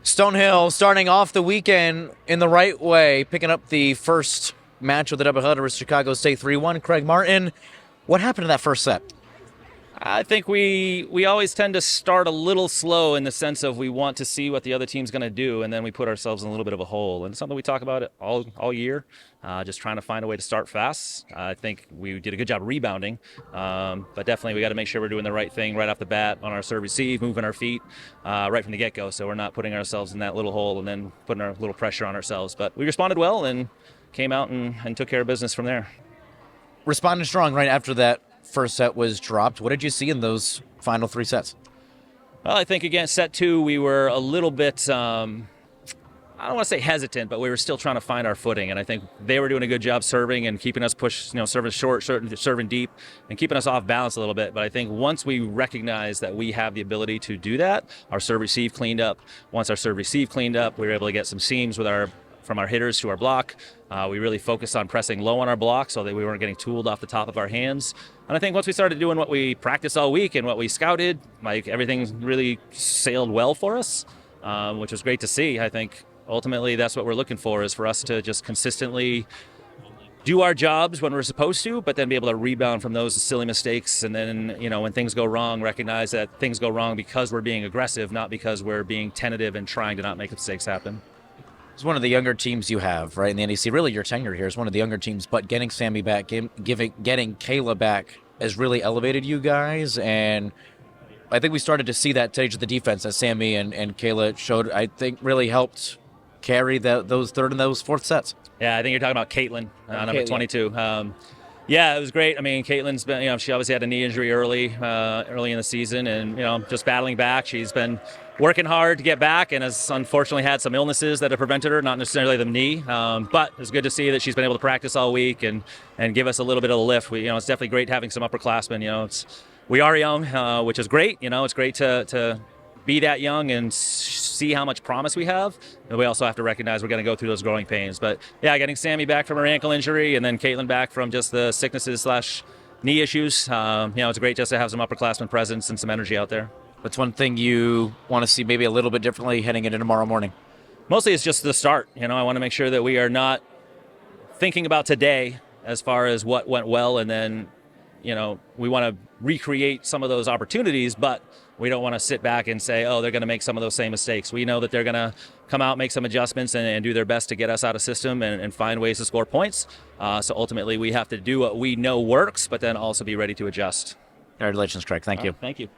Stonehill starting off the weekend in the right way, picking up the first match of the doubleheader with Chicago State 3-1. Craig Martin, what happened in that first set? I think we always tend to start a little slow in the sense of we want to see what the other team's going to do, and then we put ourselves in a little bit of a hole. And it's something we talk about all year, just trying to find a way to start fast. I think we did a good job rebounding, but definitely we got to make sure we're doing the right thing right off the bat on our serve receive, moving our feet right from the get-go, so we're not putting ourselves in that little hole and then putting a little pressure on ourselves. But we responded well and came out and took care of business from there. Responding strong right after that first set was dropped. What did you see in those final three sets? Well, I think against set two, we were a little bit, I don't want to say hesitant, but we were still trying to find our footing. And I think they were doing a good job serving and keeping us push, serving short, serving deep, and keeping us off balance a little bit. But I think once we recognized that we have the ability to do that, our serve receive cleaned up. Once our serve receive cleaned up, we were able to get some seams from our hitters to our block. We really focused on pressing low on our block so that we weren't getting tooled off the top of our hands. And I think once we started doing what we practiced all week and what we scouted, everything really sailed well for us, which was great to see. I think ultimately that's what we're looking for, is for us to just consistently do our jobs when we're supposed to, but then be able to rebound from those silly mistakes. And then, when things go wrong, recognize that things go wrong because we're being aggressive, not because we're being tentative and trying to not make mistakes happen. It's one of the younger teams you have, right, in the NEC. Really, your tenure here is one of the younger teams, but getting Sammy back, getting Kayla back has really elevated you guys, and I think we started to see that stage of the defense that Sammy and Kayla showed, I think really helped carry those third and those fourth sets. Yeah, I think you're talking about Caitlin, number 22. Yeah, it was great. I mean, Caitlin's been, she obviously had a knee injury early in the season, and just battling back. She's been working hard to get back, and has unfortunately had some illnesses that have prevented her, not necessarily the knee. But it's good to see that she's been able to practice all week and give us a little bit of a lift. It's definitely great having some upperclassmen. We are young, which is great. It's great to be that young and see how much promise we have. And we also have to recognize we're going to go through those growing pains. But yeah, getting Sammy back from her ankle injury and then Caitlin back from just the sicknesses / knee issues. It's great just to have some upperclassmen presence and some energy out there. What's one thing you want to see maybe a little bit differently heading into tomorrow morning? Mostly it's just the start. I want to make sure that we are not thinking about today as far as what went well, and then we want to recreate some of those opportunities, but we don't want to sit back and say, oh, they're going to make some of those same mistakes. We know that they're going to come out, make some adjustments, and do their best to get us out of system and find ways to score points. So ultimately, we have to do what we know works, but then also be ready to adjust. Congratulations, Craig. Thank you. Thank you.